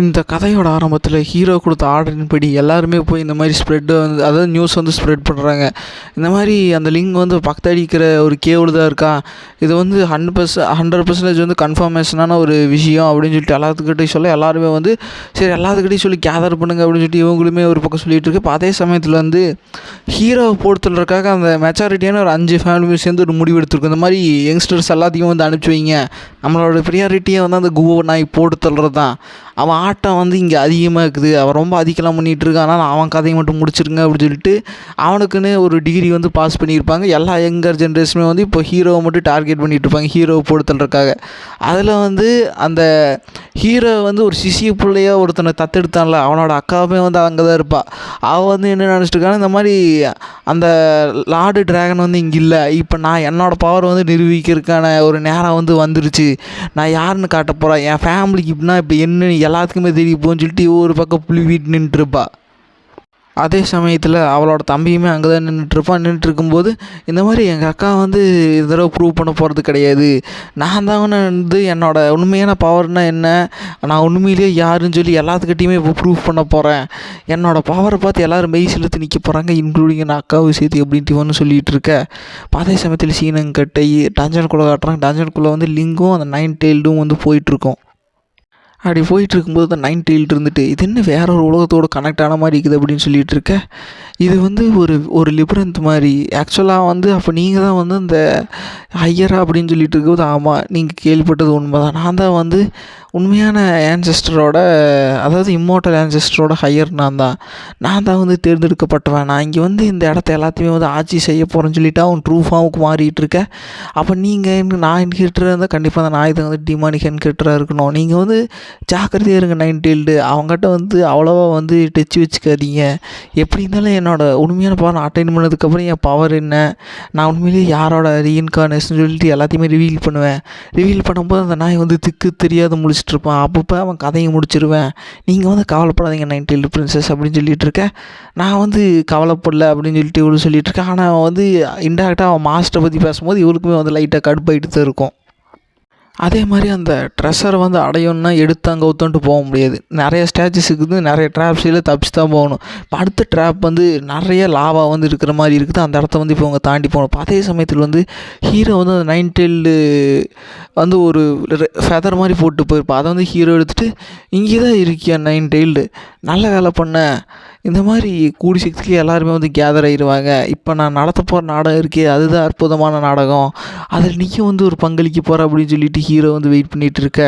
இந்த கதையோட ஆரம்பத்தில் ஹீரோ கொடுத்த ஆர்டரின்படி எல்லாருமே போய் இந்த மாதிரி ஸ்ப்ரெட்டு வந்து அதாவது நியூஸ் வந்து ஸ்ப்ரெட் பண்ணுறாங்க. இந்த மாதிரி அந்த லிங்க் வந்து பக்கத்து அடிக்கிற ஒரு கேவில் தான் இருக்கா, இது வந்து 100% வந்து கன்ஃபர்மேஷனான ஒரு விஷயம் அப்படின்னு சொல்லிட்டு எல்லாத்துக்கிட்டையும் சொல்ல எல்லாருமே வந்து சரி எல்லாத்துக்கிட்டையும் சொல்லி கேதர் பண்ணுங்க அப்படின்னு சொல்லிட்டு இவங்களுமே ஒரு பக்கம் சொல்லிகிட்டு இருக்கு. இப்போ அதே சமயத்தில் வந்து ஹீரோவை பொறுத்தல்றதுக்காக அந்த மெச்சாரிட்டியான ஒரு 5 ஃபேமிலியும் சேர்ந்து ஒரு முடிவு எடுத்துருக்கோம். இந்த மாதிரி யங்ஸ்டர்ஸ் எல்லாத்தையும் வந்து அனுப்பிச்சி வைங்க, நம்மளோட ப்ரியாரிட்டியை வந்து அந்த குவோ நாய் போட்டு தள்ளுறது தான். அவன் ஆட்டம் வந்து இங்கே அதிகமாக இருக்குது, அவன் ரொம்ப அதிகலாம் பண்ணிகிட்டு இருக்கான், ஆனால் அவன் கதையை மட்டும் முடிச்சிருங்க அப்படின்னு சொல்லிட்டு அவனுக்குன்னு ஒரு டிகிரி வந்து பாஸ் பண்ணியிருப்பாங்க. எல்லா யங்கர் ஜென்ரேஷனுமே வந்து இப்போ ஹீரோவை மட்டும் டார்கெட் பண்ணிகிட்டு இருப்பாங்க ஹீரோவை பொறுத்தல்றதுக்காக. அதில் வந்து அந்த ஹீரோ வந்து ஒரு சிசிய பிள்ளையாக ஒருத்தனை தத்தெடுத்தான்ல, அவனோட அக்காவுமே வந்து அங்கே தான் இருப்பாள். அவள் வந்து என்ன நினச்சிட்டு இருக்கான்னு, இந்த மாதிரி அந்த லார்டு டிராகன் வந்து இங்கே இல்லை, இப்போ நான் என்னோடய பவர் வந்து நிரூபிக்கிறதுக்கான ஒரு நேரம் வந்து வந்துருச்சு, நான் யாருன்னு காட்ட போகிறேன், என் ஃபேமிலிக்கு இப்படின்னா இப்போ என்ன எல்லாத்துக்குமே தெரிய போன்னு சொல்லிட்டு ஒரு பக்கம் புள்ளி வீட்டு நின்றுருப்பா. அதே சமயத்தில் அவளோட தம்பியுமே அங்கே தான் நின்றுட்டுருப்பான். நின்றுட்டுருக்கும்போது இந்த மாதிரி எங்கள் அக்கா வந்து இந்த தடவை ப்ரூவ் பண்ண போகிறது கிடையாது, நான் தான் வந்து என்னோடய உண்மையான பவர்னால் என்ன, நான் உண்மையிலேயே யாருன்னு சொல்லி எல்லாத்துக்கிட்டையுமே இப்போ ப்ரூவ் பண்ண போகிறேன், என்னோடய பவரை பார்த்து எல்லோரும் மெய் செலுத்தி நிற்க போகிறாங்க, இன்க்ளூடிங் என் அக்காவை சேர்த்து எப்படின்ட்டு ஒன்று சொல்லிகிட்டு இருக்க. அதே சமயத்தில் சீனங்கட்டை டஞ்சனுக்குள்ளே காட்டுறாங்க. டஞ்சனுக்குள்ளே வந்து லிங்கும் அந்த 9 டெய்ல்டும் வந்து போயிட்டுருக்கோம். அப்படி போயிட்டுருக்கும்போது தான் 9 டெய்ல்டு இருந்துட்டு இது என்ன வேற ஒரு உலகத்தோடு கனெக்ட் ஆன மாதிரி இருக்குது அப்படின்னு சொல்லிகிட்டு இருக்க. இது வந்து ஒரு லிபரந்த் மாதிரி ஆக்சுவலாக வந்து அப்போ நீங்கள் தான் வந்து இந்த ஹையரா அப்படின்னு சொல்லிட்டு இருக்கும்போது ஆமாம் நீங்கள் கேள்விப்பட்டது உண்மை தான், நான் தான் வந்து உண்மையான ஆன்செஸ்டரோட அதாவது இம்மோர்டல் ஆன்செஸ்டரோட ஹையர் நான் தான் வந்து தேர்ந்தெடுக்கப்பட்டவன், நான் இங்கே வந்து இந்த இடத்த எல்லாத்தையுமே வந்து ஆட்சி செய்ய போகிறேன்னு சொல்லிவிட்டு அவன் ட்ரூ ஃபார்முக்கு மாறிட்டு இருக்க. அப்போ நீங்கள் நான் என்கிட்டராக இருந்தால் கண்டிப்பாக அந்த நாய் தான் வந்து டிமானிக் என்கிட்டராக இருக்கணும், நீங்கள் வந்து ஜாக்கிரதையாக இருங்க 9 டெய்ல்டு, அவங்ககிட்ட வந்து அவ்வளோவா வந்து டச்சு வச்சுக்காதீங்க, எப்படி இருந்தாலும் என்னோடய உண்மையான பவர் அட்டைன் பண்ணதுக்கப்புறம் என் பவர் என்ன, நான் உண்மையிலேயே யாரோட ரீஇன்கார்னேஷன் சொல்லிட்டு எல்லாத்தையுமே ரிவீல் பண்ணுவேன். ரிவீல் பண்ணும்போது அந்த நாய் வந்து திக்கு தெரியாத முடிச்சிட்ருப்பான். அப்பப்போ அவன் கதையை முடிச்சிருவேன், நீங்கள் வந்து கவலைப்படாதீங்க 9 டெய்ல்டு பிரின்சஸ் அப்படின்னு சொல்லிட்டு இருக்கேன். நான் வந்து கவலைப்படல அப்படின்னு சொல்லிட்டு இவಳು சொல்லிட்டு இருக்கேன். ஆனால் அவன் வந்து இன்டெரக்டாக அவன் மாஸ்டரை பற்றி பேசும்போது இவளுக்குமே வந்து லைட்டாக கடுப்பாயிட்டு தான் இருக்கும். அதே மாதிரி அந்த ட்ரெஷரை வந்து அடையணுன்னா எடுத்தாங்க கவுத்தன்ட்டு போக முடியாது, நிறைய ஸ்டேச்சஸ் இருக்குது, நிறைய ட்ராப்ஸில் தப்பிச்சு தான் போகணும். இப்போ அடுத்த ட்ராப் வந்து நிறைய லாவா வந்து இருக்கிற மாதிரி இருக்குது, அந்த இடத்த வந்து இப்போ அவங்க தாண்டி போகணும். அதே சமயத்தில் வந்து ஹீரோ வந்து அந்த 9 டெய்ல்டு வந்து ஒரு ஃபெதர் மாதிரி போட்டு போயிருப்பான். அதை வந்து ஹீரோ எடுத்துகிட்டு இங்கே தான் இருக்கியா 9 டெய்ல்டு, நல்ல வேலை பண்ண, இந்த மாதிரி கூடி சக்திக்கு எல்லாருமே வந்து கேதர் ஆகிடுவாங்க, இப்போ நான் நடத்த போகிற நாடகம் இருக்கே அதுதான் அற்புதமான நாடகம், அதில் நீயும் வந்து ஒரு பங்களிக்க போகிற அப்படின்னு சொல்லிட்டு ஹீரோ வந்து வெயிட் பண்ணிகிட்டு இருக்க.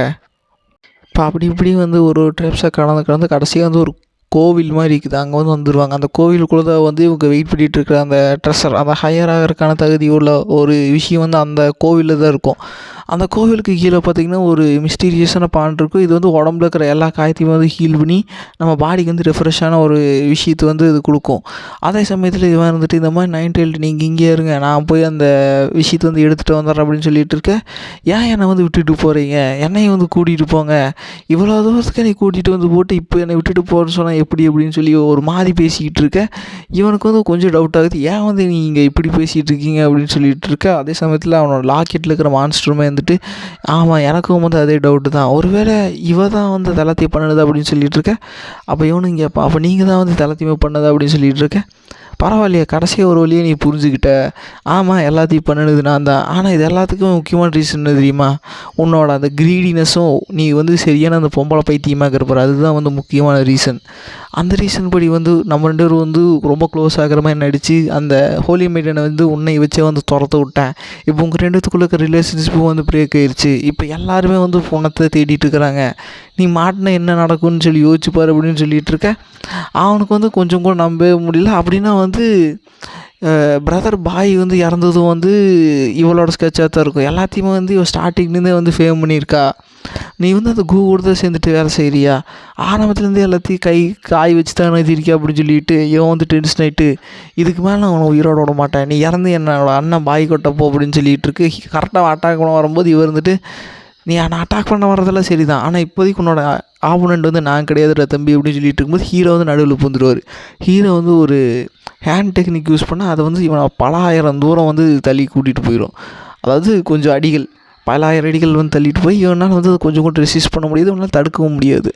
இப்போ அப்படி இப்படி வந்து ஒரு ட்ரிப்ஸை கடந்து கடைசியாக வந்து ஒரு கோவில் மாதிரி இருக்குது, அங்கே வந்து வந்துடுவாங்க. அந்த கோவிலுக்குள்ளே தான் வந்து இவங்க வெயிட் பண்ணிகிட்டு இருக்கிற அந்த ட்ரெஷர், அந்த ஹையர் ஆகிறதுக்கான தகுதி உள்ள ஒரு விஷயம் வந்து அந்த கோவிலில் தான் இருக்கும். அந்த கோவிலுக்கு கீழே பார்த்திங்கன்னா ஒரு மிஸ்டீரியஸான பாயிண்ட் இருக்கும். இது வந்து உடம்புல இருக்கிற எல்லா காயத்தையும் வந்து ஹீல் பண்ணி நம்ம பாடிக்கு வந்து ரெஃப்ரெஷ்ஷான ஒரு விஷயத்தை வந்து இது கொடுக்கும். அதே சமயத்தில் இவன் இருந்துட்டு இந்த மாதிரி 9 டெய்ல்டு நீங்கள் இங்கே இருங்க, நான் போய் அந்த விஷயத்தை வந்து எடுத்துகிட்டு வந்துடுறேன் அப்படின்னு சொல்லிட்டு இருக்கேன். ஏன் என்னை வந்து விட்டுட்டு போகிறீங்க, என்னையும் வந்து கூட்டிகிட்டு போங்க, இவ்வளோ தூரத்துக்கு என்னை கூட்டிகிட்டு வந்து போட்டு இப்போ என்னை விட்டுட்டு போகிறேன்னு சொன்னால் எப்படி அப்படின்னு சொல்லி ஒரு மாதிரி பேசிக்கிட்டு இருக்க. இவனுக்கு வந்து கொஞ்சம் டவுட் ஆகுது, ஏன் வந்து நீங்கள் இப்படி பேசிகிட்டு இருக்கீங்க அப்படின்னு சொல்லிட்டு இருக்க. அதே சமயத்தில் அவனோட லாக்கெட்டில் இருக்கிற மான்ஸ்டருமே வந்துட்டு ஆமாம் எனக்கும் வந்து அதே டவுட்டு தான், ஒருவேளை இவ தான் வந்து தளத்தையும் பண்ணுது அப்படின்னு சொல்லிட்டு இருக்க. அப்போ இவனு இங்கே அப்போ நீங்கள் தான் வந்து தளத்தையுமே பண்ணுது அப்படின்னு சொல்லிட்டு இருக்க. பரவாயில்லையே கடைசியாக ஒரு வழியை நீ புரிஞ்சுக்கிட்ட, ஆமாம் எல்லாத்தையும் பண்ணினது நான் தான், ஆனால் இது எல்லாத்துக்கும் முக்கியமான ரீசன் என்ன தெரியுமா, உன்னோட அந்த க்ரீடினஸும் நீ வந்து சரியான அந்த பொம்பளை பைத்தியமாக இருக்கிற அதுதான் வந்து முக்கியமான ரீசன். அந்த ரீசன் படி வந்து நம்ம 2 பேரும் வந்து ரொம்ப க்ளோஸ் ஆகிற மாதிரி நடித்து அந்த ஹோலி மெய்டனை வந்து உன்னை வச்சே வந்து துரத்த விட்டேன். இப்போ உங்கள் 2 பேத்துக்குள்ள இருக்கிற ரிலேஷன்ஷிப்பும் வந்து பிரேக் ஆயிடுச்சு, இப்போ எல்லாருமே வந்து பொண்ணத்தை தேடிட்டு இருக்கிறாங்க, நீ மாட்டினா என்ன நடக்கும்னு சொல்லி யோசிச்சுப்பார் அப்படின்னு சொல்லிகிட்டு இருக்க. அவனுக்கு வந்து கொஞ்சம் கூட நம்பவே முடியல. அப்படின்னா வந்து பிரதர் பாய் வந்து இறந்ததும் வந்து இவளோட ஸ்கெட்சாக தான் இருக்கும், எல்லாத்தையுமே வந்து இவள் ஸ்டார்டிங்லேருந்தே வந்து ஃபேம் பண்ணியிருக்கா, நீ வந்து அந்த கூட தான் சேர்ந்துட்டு வேலை செய்கிறியா, ஆரம்பத்துலேருந்தே எல்லாத்தையும் காய் வச்சு தான் எழுதியிருக்கியா அப்படின்னு சொல்லிட்டு இவன் வந்து டென்ஷன் ஆகிட்டு இதுக்கு மேலே நான் அவனை உயிரோட விட மாட்டேன், நீ இறந்து என்னோட அண்ணன் பாய் கொட்டப்போ அப்படின்னு சொல்லிகிட்டு இருக்கு. கரெக்டாக அட்டாக் பண்ண வரும்போது இவர் இருந்துட்டு நீ நான் அட்டாக் பண்ண வரதெல்லாம் சரி தான், ஆனால் இப்போதைக்கு உன்னோட ஆப்போனண்ட் வந்து நான் கிடையாதுடா தம்பி அப்படின்னு சொல்லிட்டு இருக்கும்போது ஹீரோ வந்து நடுவில் பூந்துடுவார். ஹீரோ வந்து ஒரு ஹேண்ட் டெக்னிக் யூஸ் பண்ணால் அதை வந்து இவனை பல ஆயிரம் தூரம் வந்து தள்ளி கூட்டிகிட்டு போயிடும், அதாவது கொஞ்சம் அடிகள் பல ஆயிரம் அடிகள் வந்து தள்ளிட்டு போய் இவனால் வந்து அதை கொஞ்சம் கூட ரெசிஸ்ட் பண்ண முடியாது, இவனால் தடுக்கவும் முடியாது.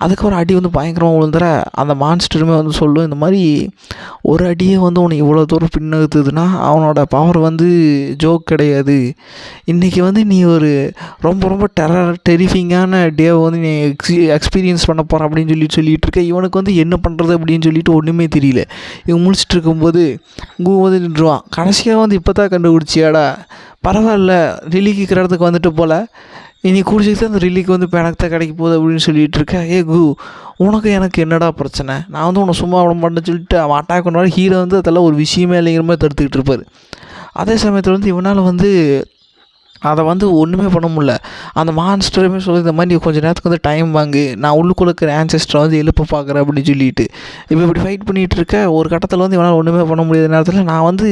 அதுக்கப்புறம் அடி வந்து பயங்கரமாக விழுந்துற அந்த மான்ஸ்டருமே வந்து சொல்லும், இந்த மாதிரி ஒரு அடியே வந்து உன்னை இவ்வளோ தூரம் பின்னகுத்துதுன்னா அவனோட பவர் வந்து ஜோக் கிடையாது. இன்றைக்கி வந்து நீ ஒரு ரொம்ப ரொம்ப டெரிஃபிங்கான டேவை வந்து நீ எக்ஸ்பீரியன்ஸ் பண்ண போகிற அப்படின்னு சொல்லிட்டு இருக்க. இவனுக்கு வந்து என்ன பண்ணுறது அப்படின்னு சொல்லிட்டு ஒன்றுமே தெரியல. இவன் முழிச்சிட்டு இருக்கும்போது வந்து நின்றுவான். கடைசியாக வந்து இப்போ தான் கண்டுபிடிச்சியாடா, பரவாயில்ல ரிலீக்கிற இடத்துக்கு வந்துட்டு போல், இனி குடிச்சிட்டு அந்த ரிலீக்கு வந்து இப்போ எனக்கு தான் கிடைக்க போகுது அப்படின்னு சொல்லிட்டு இருக்கேன். உனக்கு எனக்கு என்னடா பிரச்சனை, நான் வந்து உன்னை சும்மா விட மாட்டேன்னு சொல்லிட்டு அவன் அட்டாக் பண்ணுவார். ஹீரோ வந்து அதெல்லாம் ஒரு விஷயமே இல்லைங்கிற மாதிரி தடுத்துக்கிட்டு இருப்பார். அதே சமயத்தில் வந்து இவனால் வந்து அதை வந்து ஒன்றுமே பண்ண முடியல. அந்த மான்ஸ்டருமே சொல்லி இந்த மாதிரி கொஞ்சம் நேரத்துக்கு வந்து டைம் வாங்கு, நான் உள்ளுக்குள்ள இருக்கிற ஆன்செஸ்டரை வந்து எழுப்ப பார்க்குறேன் அப்படின்னு சொல்லிட்டு இப்போ இப்படி ஃபைட் பண்ணிகிட்டு இருக்க. ஒரு கட்டத்தில் வந்து இவனால் ஒன்றுமே பண்ண முடியாத நேரத்தில் நான் வந்து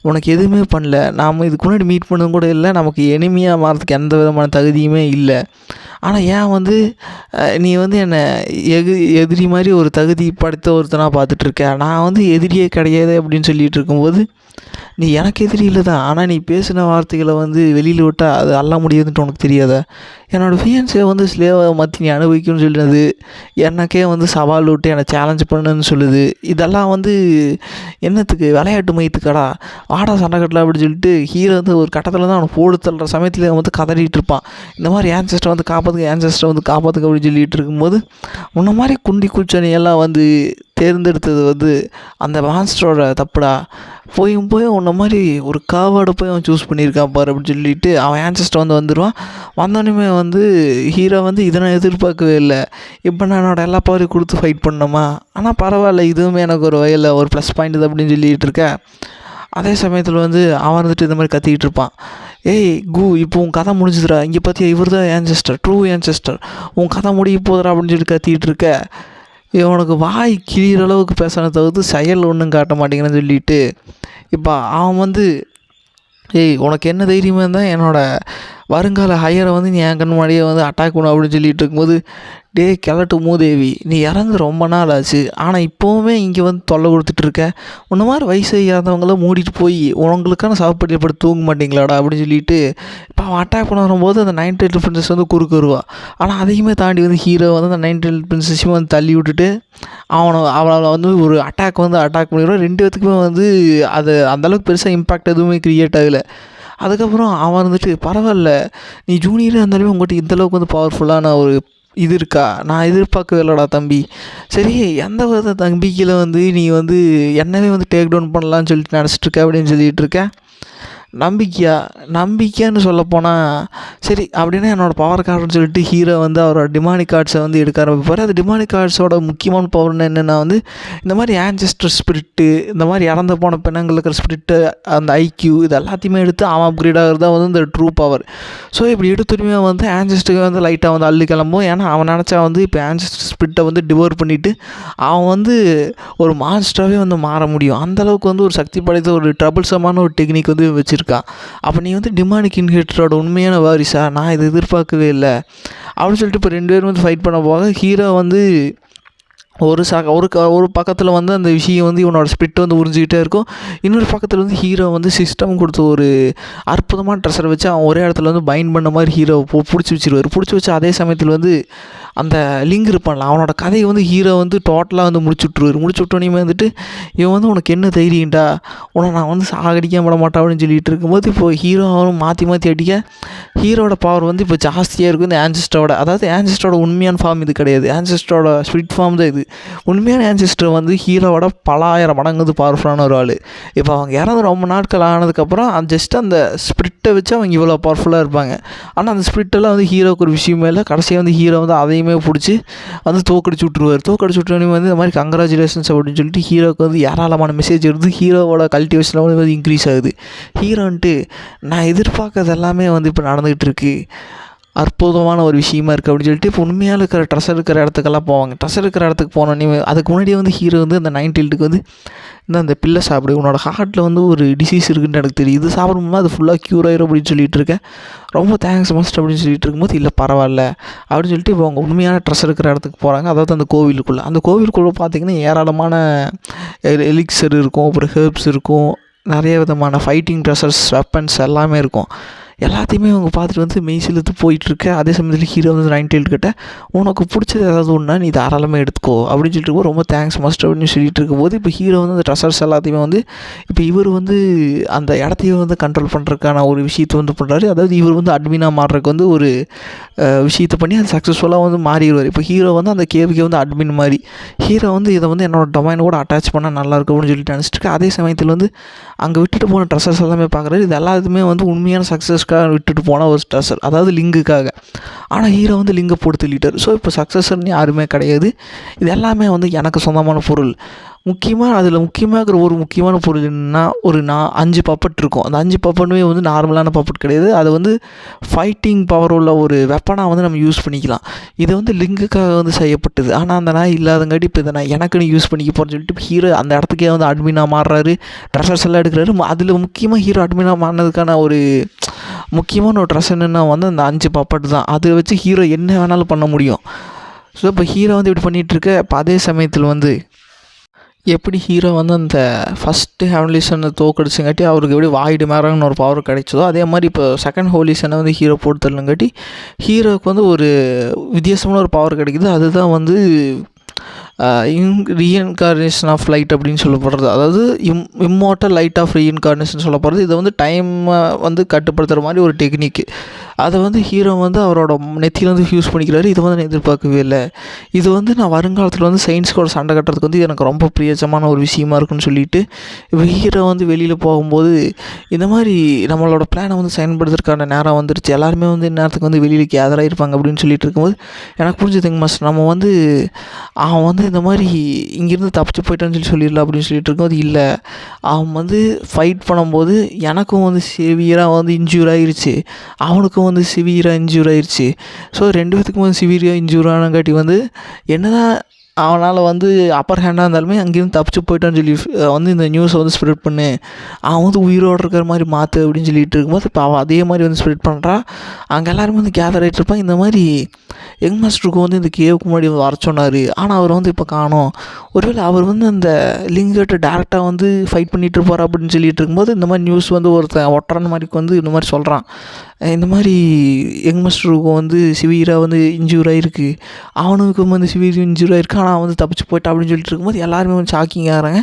உனக்கு எதுவுமே பண்ணல, நாம் இதுக்கு முன்னாடி மீட் பண்ணதும் கூட இல்லை, நமக்கு எனிமையாக மாறதுக்கு எந்த விதமான தகுதியுமே இல்லை. ஆனால் ஏன் வந்து நீ வந்து என்னை எதிரி மாதிரி ஒரு தகுதி படைத்த ஒருத்தனாக பார்த்துட்ருக்க, நான் வந்து எதிரியே கிடையாது அப்படின்னு சொல்லிகிட்டு இருக்கும்போது நீ எனக்கு எதிரி இல்லை தான், ஆனால் நீ பேசின வார்த்தைகளை வந்து வெளியில் விட்டால் அது அள்ள முடியாதுன்ட்டு உனக்கு தெரியாதா? என்னோடய ஃபியான்ஸை வந்து ஸ்லேவை மாற்றி நீ அனுபவிக்கணும்னு சொல்லுறது, எனக்கே வந்து சவால் விட்டு என்னை சேலஞ்ச் பண்ணுன்னு சொல்லுது. இதெல்லாம் வந்து என்னத்துக்கு, விளையாட்டு மையத்துக்கடா, வாடா சண்டை கட்டலாம் அப்படின்னு சொல்லிட்டு ஹீரோ வந்து ஒரு கட்டத்தில் தான் அவனை போடு தள்ளுற சமயத்தில் வந்து கதறிட்டு இருப்பான். இந்த மாதிரி ஆன்செஸ்டரை வந்து காப்பாற்றுக்கு அப்படின்னு சொல்லிட்டு இருக்கும்போது, உன்ன மாதிரி குண்டி குச்சனி எல்லாம் வந்து தேர்ந்தெடுத்தது வந்து அந்த மான்ஸ்டரோட தப்புடா, போய் உன்ன மாதிரி ஒரு காவாடை போய் அவன் சூஸ் பண்ணியிருக்கான் பாரு அப்படின்னு சொல்லிட்டு அவன் ஆன்செஸ்டர் வந்து வந்துடுவான். வந்தோடனே வந்து ஹீரோ வந்து இதை நான் எதிர்பார்க்கவே இல்லை, இப்போ நான் என்னோடய எல்லா பவரையும் கொடுத்து ஃபைட் பண்ணணுமா, ஆனால் பரவாயில்ல இதுவுமே எனக்கு ஒரு வகையில் ஒரு ப்ளஸ் பாயிண்ட் இது அப்படின்னு சொல்லிகிட்டு இருக்கேன். அதே சமயத்தில் வந்து அவன் வந்துட்டு இந்த மாதிரி கத்திக்கிட்டு இருப்பான். இப்போ உன் கதை முடிஞ்சுதுடா, இங்கே பார்த்தியா இவர் தான் ஆன்செஸ்டர், ட்ரூ ஆன்செஸ்டர், உன் கதை முடிய போதுடா அப்படின்னு சொல்லிட்டு கத்திக்கிட்டு இருக்க. இவனுக்கு வாய் கிழிகிற அளவுக்கு பேசின தவிர்த்து செயல் ஒன்றும் காட்ட மாட்டேங்கிறேன்னு சொல்லிட்டு இப்போ அவன் வந்து உனக்கு என்ன தைரியமாக இருந்தால் என்னோடய வருங்கால ஹையரை வந்து நீ என் கண் முன்னாடியே வந்து அட்டாக் பண்ண அப்படின்னு சொல்லிட்டு இருக்கும்போது, கிழட்டு மூதேவி, நீ இறந்து ரொம்ப நாள் ஆச்சு, ஆனால் இப்போவுமே இங்கே வந்து தொல்லை கொடுத்துட்ருக்க, உன்ன மாதிரி வயசு இறந்தவங்களாம் மூடிட்டு போய் உங்களுக்கான சாப்பிட்டு படுத்து தூங்க மாட்டிங்களாடா அப்படின்னு சொல்லிட்டு இப்போ அவன் அட்டாக் பண்ண வரும்போது அந்த 9 டெயில் பிரின்சஸ் வந்து குறுக்கு வருவா. ஆனால் அதையுமே தாண்டி வந்து ஹீரோ வந்து அந்த 9 டெயில் பிரின்சஸையும் வந்து தள்ளி விட்டுட்டு அவளை வந்து ஒரு அட்டாக் பண்ணிடுவான். 2 பேத்துக்குமே வந்து அது அந்தளவுக்கு பெருசாக இம்பேக்ட் எதுவுமே க்ரியேட் ஆகலை. அதுக்கப்புறம் அவன் வந்துட்டு பரவாயில்ல, நீ ஜூனியராக இருந்தாலுமே உங்கள்கிட்ட இந்தளவுக்கு வந்து பவர்ஃபுல்லான ஒரு இது இருக்கா, நான் எதிர்பார்க்கவே இல்லைடா தம்பி. சரி, எந்த வித நம்பிக்கையில் வந்து நீ வந்து என்னவே வந்து டேக் டவுன் பண்ணலான்னு சொல்லிட்டு நினச்சிட்ருக்க அப்படின்னு சொல்லிகிட்டு இருக்கேன். நம்பிக்கைன்னு சொல்லப்போனால் சரி அப்படின்னா என்னோடய பவர் கார்டுன்னு சொல்லிட்டு ஹீரோ வந்து அவரோட டிமானிக் கார்ட்ஸை வந்து எடுக்க ஆரம்பிப்பார். அது டிமானிக் கார்ட்ஸோட முக்கியமான பவர்னு என்னென்னா வந்து இந்த மாதிரி ஆன்செஸ்டர் ஸ்பிரிட்டு, இந்த மாதிரி இறந்து போன பிணங்கள் இருக்கிற ஸ்பிரிட்டு, அந்த ஐக்யூ, இது எல்லாத்தையுமே எடுத்து அவன் அப்கிரேட் ஆகிறது தான் வந்து இந்த ட்ரூ பவர். ஸோ இப்படி எடுத்துருமே வந்து ஆன்செஸ்டருக்கு வந்து லைட்டாக வந்து அள்ளி கிளம்பும். ஏன்னா அவன் நினச்சா வந்து இப்போ ஆன்செஸ்டர் ஸ்பிரிட்டை வந்து டிவோர் பண்ணிவிட்டு அவன் வந்து ஒரு மான்ஸ்டராகவே வந்து மாற முடியும். அந்தளவுக்கு வந்து ஒரு சக்தி படைத்த ஒரு ட்ரபிள்ஸமான ஒரு டெக்னிக் வந்து வச்சுருக்கான். அப்போ நீ வந்து டிமானிக் இன்ஹிபிட்டரோட உண்மையான வாரிசா, நான் இதை எதிர்பார்க்கவே இல்லை அப்படின்னு சொல்லிட்டு இப்போ 2 பேரும் வந்து ஃபைட் பண்ண போக ஹீரோ வந்து ஒரு பக்கத்தில் வந்து அந்த விஷயம் வந்து இவனோட ஸ்பிரிட் வந்து உறிஞ்சிக்கிட்டே இருக்கும். இன்னொரு பக்கத்தில் வந்து ஹீரோ வந்து சிஸ்டம் கொடுத்த ஒரு அற்புதமான ட்ரெஸரை வச்சு அவன் ஒரே இடத்துல வந்து பைண்ட் பண்ண மாதிரி ஹீரோ பிடிச்சி வச்சு அதே சமயத்தில் வந்து அந்த லிங்க் இருப்பான்ல அவனோட கதையை வந்து ஹீரோ வந்து டோட்டலாக வந்து முடிச்சு விட்டோன்னே வந்துட்டு இவன் வந்து உனக்கு என்ன தைரியம்டா, உன்னை நான் வந்து சாகடிக்க விட மாட்டேன் அப்படின்னு சொல்லிட்டு இருக்கும்போது இப்போது ஹீரோ அவனும் மாற்றி அடிக்க ஹீரோட பவர் வந்து இப்போ ஜாஸ்தியாக இருக்கும் இந்த ஆன்செஸ்டரோட. அதாவது ஆன்செஸ்டரோட உண்மையான ஃபார்ம் இது கிடையாது, ஆன்செஸ்டரோட ஸ்பிரிட் ஃபார்ம் தான் இது. உண்மையான ஆன்செஸ்டர் வந்து ஹீரோவோட பல ஆயிரம் மடங்கு வந்து பவர்ஃபுல்லான ஒரு ஆள். இப்போ அவங்க இறந்து ரொம்ப நாட்கள் ஆனதுக்கப்புறம் ஜஸ்ட் அந்த ஸ்பிரிட்டை வச்சு அவங்க இவ்வளோ பவர்ஃபுல்லாக இருப்பாங்க. ஆனால் அந்த ஸ்பிரிட்டெல்லாம் வந்து ஹீரோக்கு ஒரு விஷயமே இல்லை. கடைசியாக வந்து ஹீரோ வந்து அதையுமே பிடிச்சி வந்து தோக்கடிச்சு விட்டுருவானே வந்து இந்த மாதிரி கங்க்ராச்சுலேஷன்ஸ் அப்படின்னு சொல்லிட்டு ஹீரோக்கு வந்து ஏராளமான மெசேஜ் எடுத்து ஹீரோவோட கல்டிவேஷன் வந்து இன்க்ரீஸ் ஆகுது. ஹீரோன்ட்டு நான் எதிர்பார்க்கறது எல்லாமே வந்து இப்போ நடந்துகிட்டு இருக்கு, அற்புதமான ஒரு விஷயமா இருக்குது அப்படின்னு சொல்லிட்டு இப்போ உண்மையாக இருக்கிற ட்ரெஸ் இருக்கிற இடத்துக்கெல்லாம் போவாங்க. ட்ரெஸ் இருக்கிற இடத்துக்கு போனோடனே அதுக்கு முன்னாடியே வந்து ஹீரோ வந்து அந்த 9 டெயிலுக்கு வந்து அந்த பில்லை சாப்பிடு, உன்னோட ஹார்ட்டில் வந்து ஒரு டிசீஸ் இருக்குதுன்னு எனக்கு தெரியும், இது சாப்பிடும்போது அது ஃபுல்லாக க்யூர் ஆயிரும் அப்படின்னு சொல்லிட்டு இருக்கேன். ரொம்ப தேங்க்ஸ் மாஸ்டர் அப்படின்னு சொல்லிட்டு இருக்கும்போது இல்லை பரவாயில்ல அப்படின்னு சொல்லிட்டு இப்போ அவங்க உண்மையான ட்ரெஸ் இருக்கிற இடத்துக்கு போகிறாங்க. அதாவது அந்த கோவிலுக்குள்ளே பார்த்திங்கன்னா ஏராளமான எலிக்சர் இருக்கும், அப்புறம் ஹெர்ப்ஸ் இருக்கும், நிறைய விதமான ஃபைட்டிங் ட்ரெஸ்ஸஸ், வெப்பன்ஸ் எல்லாமே இருக்கும். எல்லாத்தையுமே அவங்க பார்த்துட்டு வந்து மெய் சிலுத்து போயிட்டுருக்கு. அதே சமயத்தில் ஹீரோ வந்து நைன் டெயில் கிட்ட உனக்கு பிடிச்சது ஏதாவது ஒன்றா நீ தாராளமாக எடுத்துக்கோ அப்படின்னு சொல்லிட்டு இருக்கும். ரொம்ப தேங்க்ஸ் மாஸ்டர் அப்படின்னு சொல்லிட்டு இருக்கும்போது இப்போ ஹீரோ வந்து அந்த ட்ரெஷர்ஸ் எல்லாத்தையுமே வந்து இப்போ இவர் வந்து அந்த இடத்தையும் வந்து கண்ட்ரோல் பண்ணுறதுக்கான ஒரு விஷயத்தை வந்து பண்ணுறாரு. அதாவது இவர் வந்து அட்மினாக மாறுறதுக்கு வந்து ஒரு விஷயத்தை பண்ணி அது சக்ஸஸ்ஃபுல்லாக வந்து மாறிடுவார். இப்போ ஹீரோ வந்து அந்த கேவுக்கே வந்து அட்மின் மாதிரி ஹீரோ வந்து இதை வந்து என்னோடய டொமைனை கூட அட்டாச் பண்ணால் நல்லாயிருக்கும் அப்படின்னு சொல்லிட்டு நினச்சிட்டு அதே சமயத்தில் வந்து அங்கே விட்டுட்டு போன ட்ரெஸ்ஸர்ஸ் எல்லாமே பார்க்குறாரு. இது எல்லாத்துமே வந்து உண்மையான சக்ஸஸ்க்காக விட்டுட்டு போன ஒரு ட்ரெஸ்ஸர், அதாவது லிங்குக்காக. ஆனால் ஹீரோ வந்து லிங்கை போட்டு தள்ளிட்டார். ஸோ இப்போ சக்ஸஸர்னு யாருமே கிடையாது. இது எல்லாமே வந்து எனக்கு சொந்தமான பொருள். முக்கியமாக அதில் முக்கியமாக இருக்கிற ஒரு முக்கியமான பொருள் என்னென்னா ஒரு 5 பப்பட் இருக்கும். அந்த 5 பப்பட்டுமே வந்து நார்மலான பப்பட் கிடையாது. அதை வந்து ஃபைட்டிங் பவர் உள்ள ஒரு வெப்பனாக வந்து நம்ம யூஸ் பண்ணிக்கலாம். இது வந்து லிங்குக்காக வந்து செய்யப்பட்டது. ஆனால் அந்த நாய் இல்லாதங்காட்டி இப்போ இதை நான் எனக்குன்னு யூஸ் பண்ணிக்க போகிறேன்னு சொல்லிட்டு ஹீரோ அந்த இடத்துக்கே வந்து அட்மினாக மாறுறாரு. ட்ரெஷர்ஸ் எல்லாம் எடுக்கிறாரு. அதில் முக்கியமாக ஹீரோ அட்மினாக மாறினதுக்கான ஒரு முக்கியமான ஒரு ட்ரெஸ் என்னென்னா வந்து அந்த 5 பப்பட்டு தான். அதை வச்சு ஹீரோ என்ன வேணாலும் பண்ண முடியும். ஸோ இப்போ ஹீரோ வந்து இப்படி பண்ணிகிட்ருக்க இப்போ அதே சமயத்தில் வந்து எப்படி ஹீரோ வந்து அந்த ஃபஸ்ட்டு ஹெவன்லிசனை தோக்கடிச்சங்காட்டி அவருக்கு எப்படி வாய்டு மேரங்கன்னு ஒரு பவர் கிடைச்சதோ அதே மாதிரி இப்போ செகண்ட் ஹோலிசனை வந்து ஹீரோ போட்டு தரலங்காட்டி ஹீரோவுக்கு வந்து ஒரு வித்தியாசமான ஒரு பவர் கிடைக்குது. அதுதான் வந்து ரீஇன்கார்னேஷன் ஆஃப் லைட் அப்படின்னு சொல்லப்படுறது. அதாவது இம்மோர்டல் லைட் ஆஃப் ரீஇன்கார்னேஷன் சொல்லப்படுறது. இதை வந்து டைமை வந்து கட்டுப்படுத்துகிற மாதிரி ஒரு டெக்னிக்கு. அதை வந்து ஹீரோ வந்து அவரோட நெத்தியில் வந்து யூஸ் பண்ணிக்கிறாரு. இதை வந்து நான் எதிர்பார்க்கவே இல்லை. இது வந்து நான் வருங்காலத்தில் வந்து சயின்ஸ்கோட சண்டை கட்டுறதுக்கு வந்து எனக்கு ரொம்ப பிரியச்சமான ஒரு விஷயமா இருக்குன்னு சொல்லிட்டு இப்போ ஹீரோ வந்து வெளியில் போகும்போது இந்த மாதிரி நம்மளோட பிளானை வந்து செயல்படுத்துறதுக்கான நேரம் வந்துருச்சு. எல்லாருமே வந்து இந்நேரத்துக்கு வந்து வெளியில் கேதராக இருப்பாங்க அப்படின்னு சொல்லிட்டு இருக்கும்போது எனக்கு புரிஞ்சுதுங்க மாஸ்டர், நம்ம வந்து அவன் வந்து இந்த மாதிரி இங்கேருந்து தப்பிச்சு போயிட்டான்னு சொல்லிடலாம் அப்படின்னு சொல்லிட்டு இருக்கும்போது இல்லை, அவன் வந்து ஃபைட் பண்ணும்போது எனக்கும் வந்து சிவியராக வந்து இன்ஜூர் ஆகிருச்சு, அவனுக்கும் வந்து சிவியராக இன்ஜூர் ஆகிருச்சு. ஸோ 2 பேத்துக்கும் வந்து சிவியராக இன்ஜூர் ஆனங்காட்டி வந்து என்ன தான் அவனால் வந்து அப்பர் ஹேண்டாக இருந்தாலுமே அங்கேருந்து தப்பிச்சு போயிட்டான்னு சொல்லி வந்து இந்த நியூஸை வந்து ஸ்ப்ரெட் பண்ணு, அவன் வந்து உயிரோடு இருக்கிற மாதிரி மாற்று அப்படின்னு சொல்லிட்டு இருக்கும்போது இப்போ அவன் அதே மாதிரி வந்து ஸ்ப்ரெட் பண்ணுறான். அங்கே எல்லாருமே வந்து கேதர் ஆகிட்டு இருப்பான். இந்த மாதிரி யங் மாஸ்டருக்கு வந்து இந்த கேவுக்கு முன்னாடி வர சொன்னார். ஆனால் அவர் வந்து இப்போ காணோம். ஒருவேளை அவர் வந்து அந்த லிங்கர்கிட்ட டேரெக்டாக வந்து ஃபைட் பண்ணிகிட்டு இருப்பார் அப்படின்னு சொல்லிட்டு இருக்கும்போது இந்த மாதிரி நியூஸ் வந்து ஒருத்தன் ஒட்டுறான மாதிரிக்கு வந்து இந்த மாதிரி சொல்கிறான். இந்த மாதிரி யங் மாஸ்டருக்கும் வந்து சிவியராக வந்து இன்ஜூர் ஆகிருக்கு, அவனுக்கும் வந்து சிவியர் இன்ஜூர் ஆகிருக்கு, ஆனால் வந்து தப்பிச்சு போயிட்டா அப்படின்னு சொல்லிட்டு இருக்கும்போது எல்லாருமே வந்து ஷாக்கிங் ஆகிறாங்க.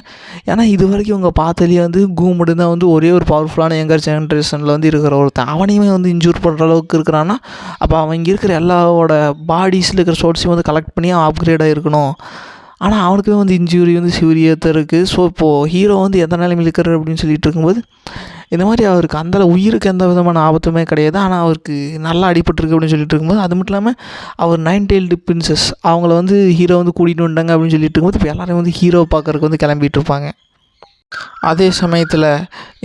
ஏன்னா இது வரைக்கும் இவங்க பார்த்தாலே வந்து மட்டும் தான் வந்து ஒரே ஒரு பவர்ஃபுல்லான யங்கர் ஜென்ரேஷனில் வந்து இருக்கிற ஒருத்தன், அவனையுமே வந்து இன்ஜூர் பண்ணுற அளவுக்கு இருக்கிறான்னா அப்போ அவன் இங்கே இருக்கிற எல்லாவோட பாடிஸில் இருக்கிற சோர்ஸையும் வந்து கலெக்ட் பண்ணி அவன் அப்கிரேடாக இருக்கணும். ஆனால் அவனுக்குமே வந்து இன்ஜூரி வந்து சிவியராக இருக்குது. ஸோ இப்போது ஹீரோ வந்து எந்த நிலைமையில் இருக்கிறார் அப்படின்னு சொல்லிட்டு இருக்கும்போது இந்த மாதிரி அவருக்கு அந்த உயிருக்கு எந்த விதமான ஆபத்துமே கிடையாது. ஆனால் அவருக்கு நல்லா அடிபட்டுருக்கு அப்படின்னு சொல்லிட்டு இருக்கும்போது அது மட்டும் இல்லாமல் அவர் 9 டெய்ல்டு பிரின்சஸ் அவங்கள வந்து ஹீரோ வந்து கூட்டிகிட்டு வந்துட்டாங்க அப்படின்னு சொல்லிட்டு இருக்கும்போது இப்போ எல்லோரும் வந்து ஹீரோவை பார்க்குறதுக்கு வந்து கிளம்பிட்டு இருப்பாங்க. அதே சமயத்தில்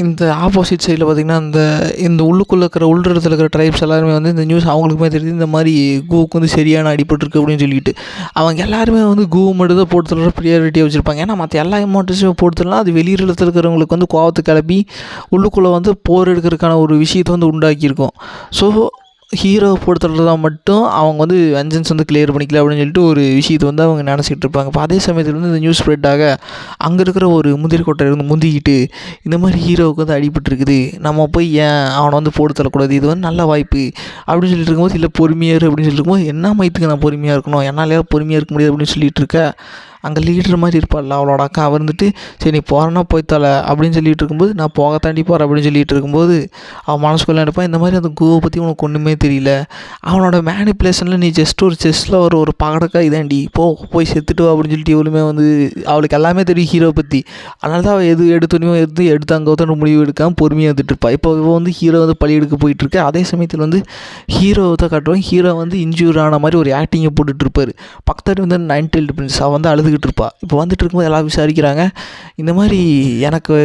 இந்த ஆப்போசிட் சைடில் பார்த்திங்கன்னா இந்த உள்ளுக்குள்ளே இருக்கிற உள்றத்தில் இருக்கிற ட்ரைப்ஸ் எல்லாருமே வந்து இந்த நியூஸ் அவங்களுக்குமே தெரியுது, இந்த மாதிரி கூவுக்கு வந்து சரியான அடிபட்டுருக்கு அப்படின்னு சொல்லிட்டு அவங்க எல்லாருமே வந்து கூ மட்டும் தான் போட்டு தர ப்ரியாரிட்டியாக வச்சுருப்பாங்க. ஏன்னா மற்ற எல்லா அமௌண்ட்ஸும் போட்டு தரலாம், அது வெளியிடத்தில் இருக்கிறவங்களுக்கு வந்து கோவத்தை கிளப்பி உள்ளுக்குள்ளே வந்து போர் எடுக்கிறதுக்கான ஒரு விஷயத்தை வந்து உண்டாக்கியிருக்கும். ஸோ ஹீரோ பொறுத்தவரை மட்டும் அவங்க வந்து வெஞ்சன்ஸ் வந்து கிளியர் பண்ணிக்கல அப்படின்னு சொல்லிட்டு ஒரு விஷயத்தை வந்து அவங்க நினச்சிட்டு இருப்பாங்க. இப்போ அதே சமயத்தில் வந்து இந்த நியூஸ் ஸ்ப்ரெட்டாக அங்கே இருக்கிற ஒரு முந்திரி கொட்டையை வந்து முந்திக்கிட்டு இந்த மாதிரி ஹீரோவுக்கு வந்து அடிபட்டுருக்குது, நம்ம போய் ஏன் அவனை வந்து போட்டு தரக்கூடாது, இது வந்து நல்ல வாய்ப்பு அப்படின்னு சொல்லிட்டு இருக்கும்போது இல்லை பொறுமையாக அப்படின்னு சொல்லிட்டு இருக்கும்போது என்ன மயத்துக்கு நான் பொறுமையாக இருக்கணும், என்னாலே பொறுமையாக இருக்க முடியாது அப்படின்னு சொல்லிட்டு இருக்க அங்கே லீடர் மாதிரி இருப்பாள்ல அவளோட அக்கா, அவர் வந்துட்டு சரி நீ போகிறனா போய்த்தால அப்படின்னு சொல்லிட்டு இருக்கும்போது நான் போக தாண்டி போகிறேன் அப்படின்னு சொல்லிட்டு இருக்கும்போது அவன் மனசுக்குள்ளே நினைப்பான் இந்த மாதிரி அந்த கூவை பற்றி உனக்கு ஒன்றுமே தெரியல, அவனோட மேனிப்புலேஷனில் நீ ஜஸ்ட் ஒரு செஸ்ஸில் ஒரு பகடக்கா இதாண்டி போய் செத்துட்டு அப்படின்னு சொல்லிட்டு இவளுமே வந்து அவளுக்கு எல்லாமே தெரியும் ஹீரோ பற்றி. அதனால தான் அவள் எடுத்தோனையும் எடுத்து அங்கே ஒருத்தன முடிவு எடுக்காமல் பொறுமையாக வந்துட்டு இருப்பாள். இப்போ இவன் வந்து ஹீரோ வந்து பழி எடுக்க போயிட்டுருக்கு. அதே சமயத்தில் வந்து ஹீரோவை தான் காட்டுவாங்க. ஹீரோ வந்து இன்ஜூர் ஆன மாதிரி ஒரு ஆக்டிங்கை போட்டுட்ருப்பார். பக்கத்தாடி வந்து 9 டெய்ல்டு பிரின்ஸ் அவன் வந்து அழுதுகிட்டு இருப்பாள். இப்போ வந்துட்டு இருக்கும்போது எல்லாம் விசாரிக்கிறாங்க, இந்த மாதிரி எனக்கு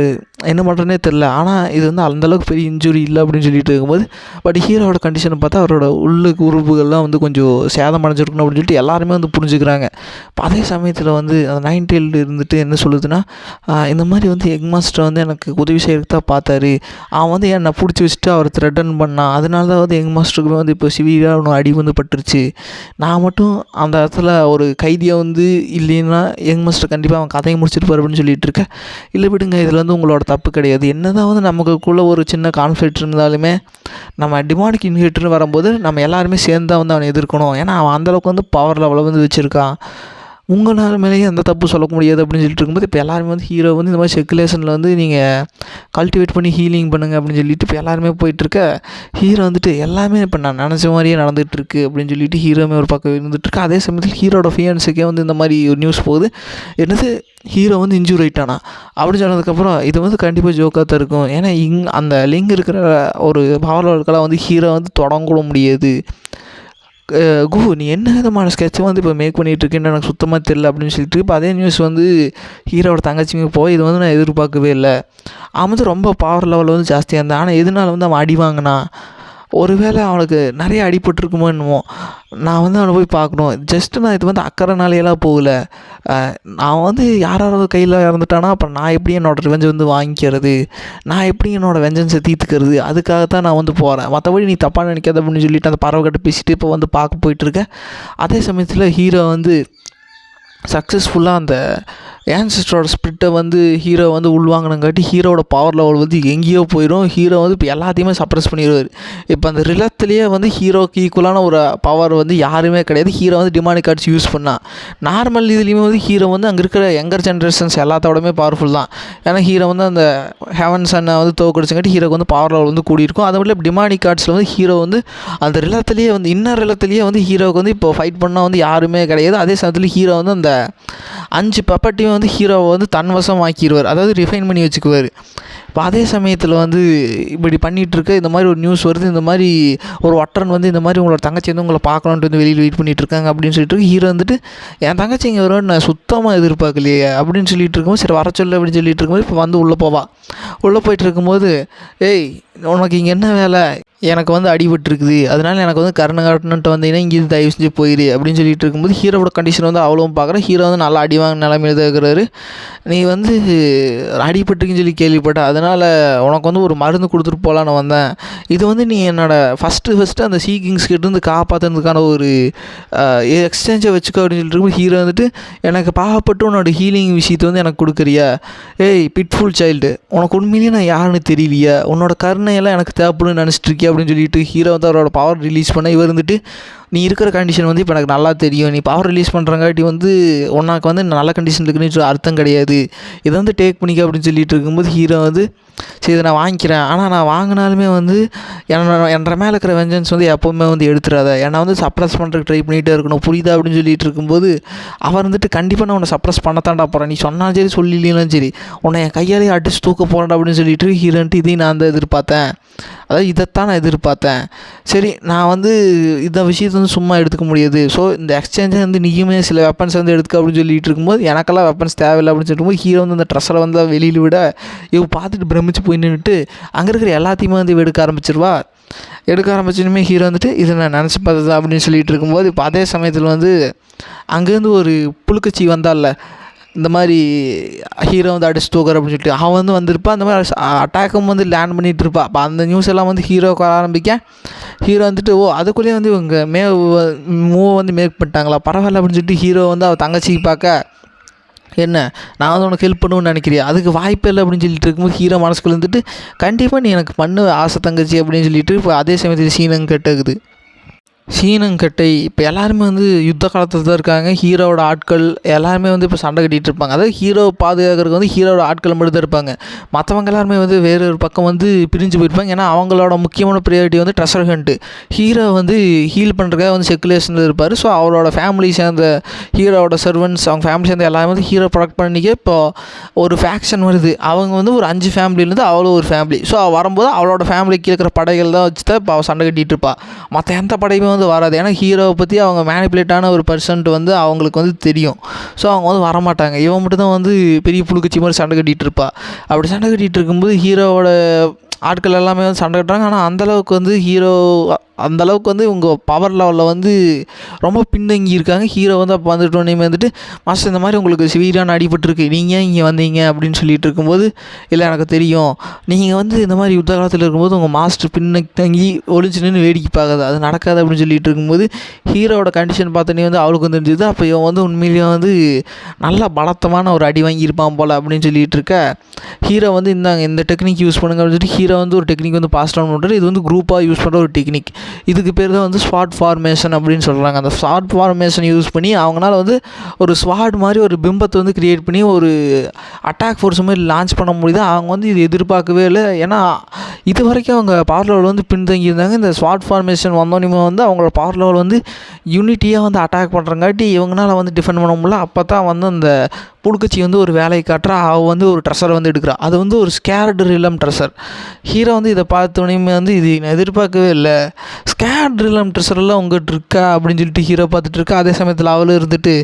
என்ன பண்ணுறேனே தெரில, ஆனால் இது வந்து அந்தளவுக்கு பெரிய இன்ஜுரி இல்லை அப்படின்னு சொல்லிட்டு இருக்கும்போது பட் ஹீரோவோட கண்டிஷனை பார்த்தா அவரோட உள்ளுக்கு உறுப்புகள்லாம் வந்து கொஞ்சம் சேதம் அடைஞ்சிருக்கணும் அப்படின்னு சொல்லிட்டு எல்லாருமே வந்து புரிஞ்சுக்கிறாங்க. இப்போ அதே சமயத்தில் வந்து அந்த 9 டெய்ல்டு இருந்துட்டு என்ன சொல்லுதுன்னா இந்த மாதிரி வந்து எக் மாஸ்டர் வந்து எனக்கு உதவி செய்யறதுக்கு தான் பார்த்தாரு, அவன் வந்து என்னை பிடிச்சி வச்சுட்டு அவர் த்ரெட்டன் பண்ணான், அதனால தான் வந்து எக் மாஸ்டருக்குமே வந்து இப்போ சிவியராக ஒன்று அடி வந்து பட்டுருச்சு, நான் மட்டும் அந்த இடத்துல ஒரு கைதியாக வந்து இல்லைன்னா முடிஞ்சதுன்னா யங் மாஸ்டர் கண்டிப்பாக அவன் கதையை முடிச்சிருப்பார் அப்படின்னு சொல்லிட்டு இருக்கேன். இல்லை விடுங்க, இதில் வந்து உங்களோட தப்பு கிடையாது. என்ன தான் வந்து நமக்குள்ளே ஒரு சின்ன கான்ஃப்ளிக்ட் இருந்தாலுமே நம்ம டிமானிக் இன்ஹிபிட்டர்னு வரும்போது நம்ம எல்லாருமே சேர்ந்து தான் வந்து அவனை எதிர்க்கணும். ஏன்னா அவன் அந்தளவுக்கு வந்து பவர் லெவலில் வந்து வச்சுருக்கான். உங்களால் மேலேயே எந்த தப்பு சொல்ல முடியாது அப்படின்னு சொல்லிட்டு இருக்கும்போது இப்போ எல்லாருமே வந்து ஹீரோ வந்து இந்த மாதிரி சர்க்குலேஷனில் வந்து நீங்கள் கல்டிவேட் பண்ணி ஹீலிங் பண்ணுங்கள் அப்படின்னு சொல்லிட்டு இப்போ எல்லாருமே போயிட்டுருக்க. ஹீரோ வந்துட்டு எல்லாமே இப்போ நான் நினச்ச மாதிரியே நடந்துகிட்ருக்கு அப்படின்னு சொல்லிட்டு ஹீரோமே ஒரு பக்கம் இருந்துகிட்ருக்கு. அதே சமயத்தில் ஹீரோட ஃபியான்ஸுக்கே வந்து இந்த மாதிரி ஒரு நியூஸ் போகுது, என்னது ஹீரோ வந்து இன்ஜூர் ஆகிட்டானா அப்படின்னு சொன்னதுக்கப்புறம் இது வந்து கண்டிப்பாக ஜோக்காக தான் இருக்கும். ஏன்னா அந்த லிங்க் இருக்கிற ஒரு பவர்லாம் வந்து ஹீரோ வந்து தொடங்கக்கூட முடியாது. நீ என்ன விதமான ஸ்கெட்சை வந்து இப்போ மேக் பண்ணிகிட்ருக்கேன்னு எனக்கு சுத்தமாக தெரியல அப்படின்னு சொல்லிட்டு இப்போ அதே நியூஸ் வந்து ஹீரோட தங்கச்சிங்க போய் இது வந்து நான் எதிர்பார்க்கவே இல்லை. அவன் வந்து ரொம்ப பவர் லெவலில் வந்து ஜாஸ்தியாக இருந்தான். ஆனால் எதனால வந்து அவன் அடி வாங்கினான், ஒருவேளை அவனுக்கு நிறைய அடிபட்டுருக்குமோ என்னமோ. நான் வந்து அவனை போய் பார்க்கணும். ஜஸ்ட்டு நான் இது வந்து அக்கறைனாலேயெல்லாம் போகல. நான் வந்து யாராவது கையில் இறந்துட்டானா அப்புறம் நான் எப்படி என்னோடய ரிவெஞ்சை வந்து வாங்கிக்கிறது, நான் எப்படி என்னோடய வெஞ்சன்ஸை தீர்த்துக்கிறது, அதுக்காகத்தான் நான் வந்து போகிறேன். மற்றபடி நீ தப்பாக நினைக்காத அப்படின்னு சொல்லிட்டு அந்த பறவை கிட்ட பேசிட்டு இப்போ வந்து பார்க்க போயிட்டுருக்கேன். அதே சமயத்தில் ஹீரோ வந்து சக்ஸஸ்ஃபுல்லாக அந்த ஆன்செஸ்டரோட ஸ்பிரிட்டை வந்து ஹீரோ வந்து உள்வாங்கினங்காட்டி ஹீரோட பவர் லெவல் வந்து எங்கேயோ போயிடும். ஹீரோ வந்து இப்போ எல்லாத்தையுமே சப்ரஸ் பண்ணிடுவார். இப்போ அந்த ரிலத்துலேயே வந்து ஹீரோக்கு ஈக்குவலான ஒரு பவர் வந்து யாருமே கிடையாது. ஹீரோ வந்து டிமானிக் ஆர்ட்ஸ் யூஸ் பண்ணால் நார்மல் இதுலேயுமே வந்து ஹீரோ வந்து அங்கே இருக்கிற யங்கர் ஜென்ரேஷன்ஸ் எல்லாத்தோடமே பவர்ஃபுல் தான். ஏன்னா ஹீரோ வந்து அந்த ஹெவன் சன்னை வந்து தோக்கடிச்சங்காட்டி ஹீரோக்கு வந்து பவர் லெவல் வந்து கூடியிருக்கும். அதை விட டிமானிக் ஆர்ட்ஸில் வந்து ஹீரோ வந்து அந்த ரிலத்துலேயே வந்து இன்னர் ரிலத்துலேயே வந்து ஹீரோவுக்கு வந்து இப்போ ஃபைட் பண்ணால் வந்து யாருமே கிடையாது. அதே சமயத்தில் ஹீரோ வந்து அந்த 5 பப்பட்டையும் வந்து ஹீரோவை வந்து தன்வசம் ஆக்கிடுவார், அதாவது ரிஃபைன் பண்ணி வச்சுக்குவார். இப்போ அதே சமயத்தில் வந்து இப்படி பண்ணிகிட்ருக்க இந்த மாதிரி ஒரு நியூஸ் வருது, இந்த மாதிரி ஒரு ஒற்றன் வந்து இந்த மாதிரி உங்களோட தங்கச்சி வந்து உங்களை பார்க்கலான்ட்டு வந்து வெளியில் வெயிட் பண்ணிகிட்ருக்காங்க அப்படின்னு சொல்லிட்டு ஹீரோ வந்துட்டு என் தங்கச்சி இங்கே வரும்னு நான் சுத்தமாக எதிர்பார்க்கலையே அப்படின்னு சொல்லிட்டு இருக்கும்போது சரி வர சொல்லு அப்படின்னு சொல்லிட்டு இருக்கும்போது இப்போ வந்து உள்ளே போயிட்டு இருக்கும்போது ஏய் உனக்கு இங்கே என்ன வேலை, எனக்கு வந்து அடிபட்டுருக்குது, அதனால் எனக்கு வந்து கருணை காட்டணுன்ட்டு வந்தீங்கன்னா இங்கேருந்து தயவு செஞ்சு போயிரு அப்படின்னு சொல்லிட்டு இருக்கும்போது ஹீரோவோட கண்டிஷன் வந்து அவ்வளோவும் பார்க்குறேன். ஹீரோ வந்து நல்லா அடி வாங்க நிலைமையில தான் இருக்கிறாரு. நீ வந்து அடிபட்டுருக்குன்னு சொல்லி கேள்விப்பட்டேன், அதனால் உனக்கு வந்து ஒரு மருந்து கொடுத்துட்டு போகலான்னு வந்தேன். இது வந்து நீ என்னோடய ஃபஸ்ட்டு அந்த சீக்கிங்ஸ் கிட்டேருந்து காப்பாற்றுறதுக்கான ஒரு எக்ஸ்சேஞ்சை வச்சுக்கோ அப்படின்னு சொல்லிட்டு இருக்கும்போது ஹீரோ வந்துட்டு எனக்கு பாவப்பட்டு உன்னோட ஹீலிங் விஷயத்தை வந்து எனக்கு கொடுக்குறியா, ஏய் பிட்ஃபுல் சைல்டு, உனக்கு உண்மையிலேயே நான் யாருன்னு தெரியலையா, உன்னோட கருணையெல்லாம் எனக்கு தேவைப்படுன்னு நினச்சிட்டு இருக்கியா அப்படின்னு சொல்லிட்டு ஹீரோ வந்து அவரோட பவர் ரிலீஸ் பண்ண இவர் வந்துட்டு நீ இருக்கிற கண்டிஷன் வந்து இப்போ எனக்கு நல்லா தெரியும், நீ பவர் ரிலீஸ் பண்ணுறங்காட்டி வந்து உனக்கு வந்து நல்ல கண்டிஷன் இருக்குன்னு அர்த்தம் கிடையாது, இதை வந்து டேக் பண்ணிக்க அப்படின்னு சொல்லிட்டு இருக்கும்போது ஹீரோ வந்து சரி இதை நான் வாங்கிக்கிறேன், ஆனால் நான் வாங்கினாலுமே வந்து என்ற மேலே இருக்கிற வெஞ்சன்ஸ் வந்து எப்போவுமே வந்து எடுத்துடாத, ஏன்னா வந்து சப்ரஸ் பண்ணுறதுக்கு ட்ரை பண்ணிகிட்டே இருக்கணும் புரியுதா அப்படின்னு சொல்லிட்டு இருக்கும்போது அவர் வந்துட்டு கண்டிப்பாக நான் உன்னை சப்ரஸ் பண்ணத்தாண்டா போகிறேன், நீ சொன்னாலும் சரி சொல்லிலாம் சரி உன்னை என் கையாலே அடிச்சு தூக்க போகிறேன் அப்படின்னு சொல்லிட்டு ஹீரோன்ட்டு இதையும் நான் தான் எதிர்பார்த்தேன், அதாவது இதைத்தான் நான் எதிர்பார்த்தேன். சரி நான் வந்து இந்த விஷயத்தை வந்து சும்மா எடுத்துக்க முடியாது, ஸோ இந்த எக்ஸ்சேஞ்சை வந்து நீயுமே சில வெப்பன்ஸ் வந்து எடுத்துக்க அப்படின்னு சொல்லிட்டு இருக்கும்போது எனக்கெல்லாம் வெப்பன்ஸ் தேவையில்லை அப்படின்னு சொல்லிட்டு ஹீரோ வந்து அந்த ட்ரெஸ்ஸில் வந்து வெளியில் விட இவ பார்த்துட்டு பிரமிச்சு போய் நின்றுட்டு அங்கே இருக்கிற எல்லாத்தையுமே வந்து எடுக்க ஆரம்பிச்சுமே ஹீரோ வந்துட்டு இதை நான் நினச்சி பார்த்தது அப்படின்னு சொல்லிட்டு இருக்கும்போது இப்போ அதே சமயத்தில் வந்து அங்கேருந்து ஒரு புழுக்கச்சி வந்தால இந்த மாதிரி ஹீரோ வந்து அடிச்சு தூக்குற அப்படின்னு சொல்லிட்டு அவன் வந்து வந்திருப்பான், அந்த மாதிரி அட்டாக்கும் வந்து லேண்ட் பண்ணிகிட்டு இருப்பான். அப்போ அந்த நியூஸ் எல்லாம் வந்து ஹீரோக்கு ஆரம்பிக்க ஹீரோ வந்துட்டு அதுக்குள்ளேயே வந்து இவங்க மூவை வந்து மேக் பண்ணிட்டாங்களா பரவாயில்ல அப்படின்னு சொல்லிட்டு ஹீரோ வந்து அவள் தங்கச்சிக்கு பார்க்க என்ன நான் வந்து உனக்கு ஹெல்ப் பண்ணுவேன்னு நினைக்கிறேன், அதுக்கு வாய்ப்பே இல்லை அப்படின்னு சொல்லிட்டு இருக்கும்போது ஹீரோ மனசுக்குள்ள இருந்துட்டு கண்டிப்பாக நீ எனக்கு பண்ணு ஆசை தங்கச்சி அப்படின்னு சொல்லிட்டு இப்போ அதே சமயத்தில் சீனங்க கெட்டகுது. சீனங்கட்டை இப்போ எல்லாருமே வந்து யுத்த காலத்தில் தான் இருக்காங்க. ஹீரோவோட ஆட்கள் எல்லாருமே வந்து இப்போ சண்டை கட்டிகிட்டு இருப்பாங்க. அதாவது ஹீரோவை பாதுகாக்கிறதுக்கு வந்து ஹீரோவோட ஆட்கள் மட்டும் தான் இருப்பாங்க. மற்றவங்க எல்லாருமே வந்து வேறு ஒரு பக்கம் வந்து பிரிஞ்சு போயிருப்பாங்க. ஏன்னா அவங்களோட முக்கியமான ப்ரியாரிட்டி வந்து ட்ரெஷர் ஹண்ட்டு. ஹீரோ வந்து ஹீல் பண்ணுறதுக்காக வந்து செக்குலேஷனில் இருப்பார். ஸோ அவரோட ஃபேமிலி சேர்ந்த ஹீரோவோட சர்வன்ட்ஸ் அவங்க ஃபேமிலி சேர்ந்த எல்லாமே வந்து ஹீரோ ப்ரொடக்ட் பண்ணிக்க இப்போ ஒரு ஃபேக்ஷன் வருது. அவங்க வந்து ஒரு 5 ஃபேமிலியிலேருந்து அவ்வளோ ஒரு ஃபேமிலி. ஸோ வரும்போது அவளோட ஃபேமிலிக்கு இருக்கிற படைகள் தான் வச்சு தான் இப்போ அவள் சண்டை கட்டிகிட்டு இருப்பாள். மற்ற எந்த படையுமே வந்து வராது. ஏன்னா ஹீரோவை பற்றி அவங்க மேனிப்புலேட்டான ஒரு பர்சன்ட் வந்து அவங்களுக்கு வந்து தெரியும். ஸோ அவங்க வந்து வரமாட்டாங்க. இவன் மட்டும் தான் வந்து பெரிய புழுக்கச்சி மாதிரி சண்டை கட்டிகிட்டு இருப்பா. அப்படி சண்டை கட்டிகிட்டு இருக்கும்போது ஹீரோவோட ஆட்கள் எல்லாமே வந்து சண்டை கட்டுறாங்க. ஆனால் அந்தளவுக்கு வந்து ஹீரோ அந்தளவுக்கு வந்து இவங்க பவர் லெவலில் வந்து ரொம்ப பின்தங்கி இருக்காங்க. ஹீரோ வந்து அப்போ வந்துட்டோன்னே வந்துட்டு மாஸ்டர் இந்த மாதிரி உங்களுக்கு சிவியரான அடிபட்டுருக்கு, நீங்கள் ஏன் இங்கே வந்தீங்க அப்படின்னு சொல்லிட்டு இருக்கும்போது, இல்லை எனக்கு தெரியும், நீங்கள் வந்து இந்த மாதிரி யுத்த காலத்தில் இருக்கும்போது உங்கள் மாஸ்டர் பின்தங்கி ஒளிஞ்சு நின்று வேடிக்கை பார்க்காது, அது நடக்காது அப்படின்னு சொல்லிட்டு இருக்கும்போது ஹீரோவோட கண்டிஷன் பார்த்தோன்னே வந்து அவளுக்கு வந்து தெரிஞ்சுது. அப்போ இவன் வந்து உண்மையிலேயே வந்து நல்லா பலத்தமான ஒரு அடி வாங்கியிருப்பான் போல் அப்படின்னு சொல்லிட்டு இருக்க, ஹீரோ வந்து இந்த டெக்னிக் யூஸ் பண்ணுங்க அப்படின்னு சொல்லிட்டு ஹீரோ வந்து ஒரு டெக்னிக் வந்து பாஸ் டவுன் பண்ணுறாரு. இது வந்து குரூப்பாக யூஸ் பண்ணுற ஒரு டெக்னிக். இதுக்கு பேர் தான் வந்து ஸ்வாட் ஃபார்மேஷன் அப்படின்னு சொல்கிறாங்க. அந்த ஸ்வாட் ஃபார்மேஷன் யூஸ் பண்ணி அவங்களால வந்து ஒரு ஸ்வாட் மாதிரி ஒரு பிம்பத்தை வந்து க்ரியேட் பண்ணி ஒரு அட்டாக் ஃபோர்ஸ் மாதிரி லான்ச் பண்ண முடியுது. அவங்க வந்து இது எதிர்பார்க்கவே இல்லை. ஏன்னா இது வரைக்கும் அவங்க பவர் லெவல் வந்து பின்தங்கி இருந்தாங்க. இந்த ஸ்வாட் ஃபார்மேஷன் வந்தோடனே வந்து அவங்களோட பவர் லெவல் வந்து யூனிட்டியாக வந்து அட்டாக் பண்ணுறங்காட்டி இவங்களால வந்து டிஃபெண்ட் பண்ண முடியல. அப்போ தான் வந்து அந்த புழுக்கச்சி வந்து ஒரு வேலையை காட்டுறா. அவள் வந்து ஒரு ட்ரெஷரை வந்து எடுக்கிறா. அது வந்து ஒரு ஸ்கேர்டு ரிலம் ட்ரெஷர். ஹீரோ வந்து இதை பார்த்தோன்னே வந்து இது நான் எதிர்பார்க்கவே இல்லை, ஸ்கேர்டு ரிலம் ட்ரெஷரெல்லாம் உங்கள்கிட்ட இருக்கா அப்படின்னு சொல்லிட்டு ஹீரோ பார்த்துட்டு இருக்கா. அதே சமயத்தில் அவளும் இருந்துட்டு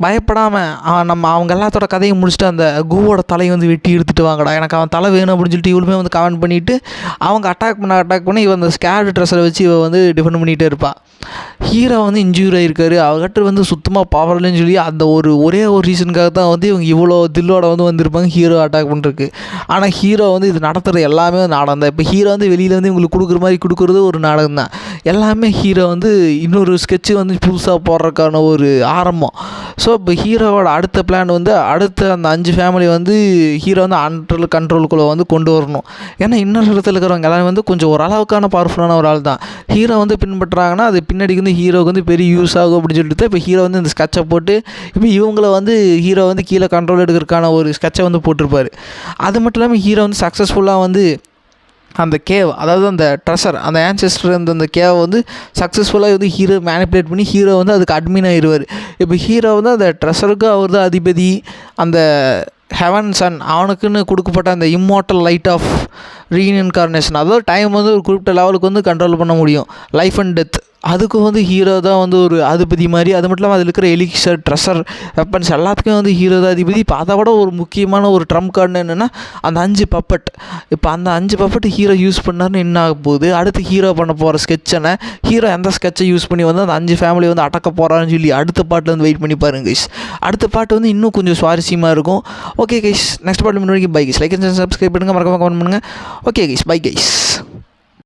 பயப்படாமல் நம்ம அவங்க எல்லாத்தோட கதையை முடிச்சுட்டு அந்த கூவோட தலையை வந்து வெட்டி எடுத்துகிட்டு வாங்கடா, எனக்கு அவன் தலை வேணும் அப்படின்னு சொல்லிட்டு இவளுமே வந்து கமெண்ட் பண்ணிவிட்டு அவங்க அட்டாக் பண்ணி இவன் அந்த ஸ்கேர்டு ட்ரெஸ்ஸரை வச்சு இவன் வந்து டிஃபெண்ட் பண்ணிகிட்டே இருப்பாள். ஹீரோ வந்து இன்ஜூரி ஆகிருக்காரு, அவர்கிட்ட வந்து சுத்தமாக பவர் இல்லைன்னு சொல்லி அந்த ஒரே ஒரு ரீசனுக்காக தான் வந்து இவங்க இவ்வளோ தில்லோட வந்து வந்திருப்பாங்க ஹீரோ அட்டாக் பண்ணுறதுக்கு. ஆனால் ஹீரோ வந்து இது நடத்துகிற எல்லாமே நாடகம் தான். இப்போ ஹீரோ வந்து வெளியில் வந்து இவங்களுக்கு கொடுக்குற மாதிரி கொடுக்குறது ஒரு நாடகம் தான். எல்லாமே ஹீரோ வந்து இன்னொரு ஸ்கெட்சு வந்து புதுசாக போடுறதுக்கான ஒரு ஆரம்பம். ஸோ இப்போ ஹீரோவோட அடுத்த பிளான் வந்து அடுத்த அந்த 5 ஃபேமிலி வந்து ஹீரோ வந்து கண்ட்ரோலுக்குள்ளே வந்து கொண்டு வரணும். ஏன்னா இன்னொரு இடத்துல இருக்கிறவங்க எல்லாமே வந்து கொஞ்சம் ஓரளவுக்கான பவர்ஃபுல்லான ஒரு ஆள் தான். ஹீரோ வந்து பின்பற்றுறாங்கன்னா அது பின்னாடிக்கு வந்து ஹீரோவுக்கு வந்து பெரிய யூஸ் ஆகும் அப்படின்னு சொல்லிட்டு தான் இப்போ ஹீரோ வந்து இந்த ஸ்கெட்சை போட்டு இப்போ இவங்கள வந்து ஹீரோ வந்து கீழே கண்ட்ரோல் எடுக்கிறதுக்கான ஒரு ஸ்கெட்சை வந்து போட்டிருப்பார். அது மட்டும் இல்லாமல் ஹீரோ வந்து சக்ஸஸ்ஃபுல்லாக வந்து அந்த கேவ், அதாவது அந்த ட்ரெஷர், அந்த ஆன்செஸ்டர் அந்த கேவை வந்து சக்ஸஸ்ஃபுல்லாக வந்து ஹீரோ மேனிப்புலேட் பண்ணி ஹீரோ வந்து அதுக்கு அட்மின் ஆகிடுவார். இப்போ ஹீரோ வந்து அந்த ட்ரெஷருக்கு அவர் தான் அதிபதி. அந்த ஹெவன் சன் அவனுக்குன்னு கொடுக்கப்பட்ட அந்த இம்மார்ட்டல் லைட் ஆஃப் ரீஇன்கார்னேஷன், அதாவது டைம் வந்து ஒரு குறிப்பிட்ட லெவலுக்கு வந்து கண்ட்ரோல் பண்ண முடியும், லைஃப் அண்ட் டெத், அதுக்கு வந்து ஹீரோ தான் வந்து ஒரு அதிபதி மாதிரி. அது மட்டும் இல்லாமல் அதில் இருக்கிற எலிக்சர், ட்ரெஷர், வெப்பன்ஸ் எல்லாத்துக்குமே வந்து ஹீரோ தான் அதிபதி. இப்போ அதை விட ஒரு முக்கியமான ஒரு ட்ரம்ப் கார்டு என்னென்னா அந்த 5 பப்பட். இப்போ அந்த 5 பப்பட் ஹீரோ யூஸ் பண்ணார்னு என்ன ஆக போகுது, அடுத்து ஹீரோ பண்ண போகிற ஸ்கெட்சனை ஹீரோ எந்த ஸ்கெட்சை யூஸ் பண்ணி வந்து அந்த 5 ஃபேமிலி வந்து அடக்க போகிறான்னு சொல்லி அடுத்த பாட்டில் வந்து வெயிட் பண்ணி பாருங்க கைஸ். அடுத்த பாட்டு வந்து இன்னும் கொஞ்சம் சுவாரஸ்யமாக இருக்கும். ஓகே கைஸ், நெக்ஸ்ட் பாட்டு முன்னாடி bye guys, like and subscribe பண்ணுங்கள், மறக்காம கமெண்ட் பண்ணுங்கள். Okay guys, bye guys.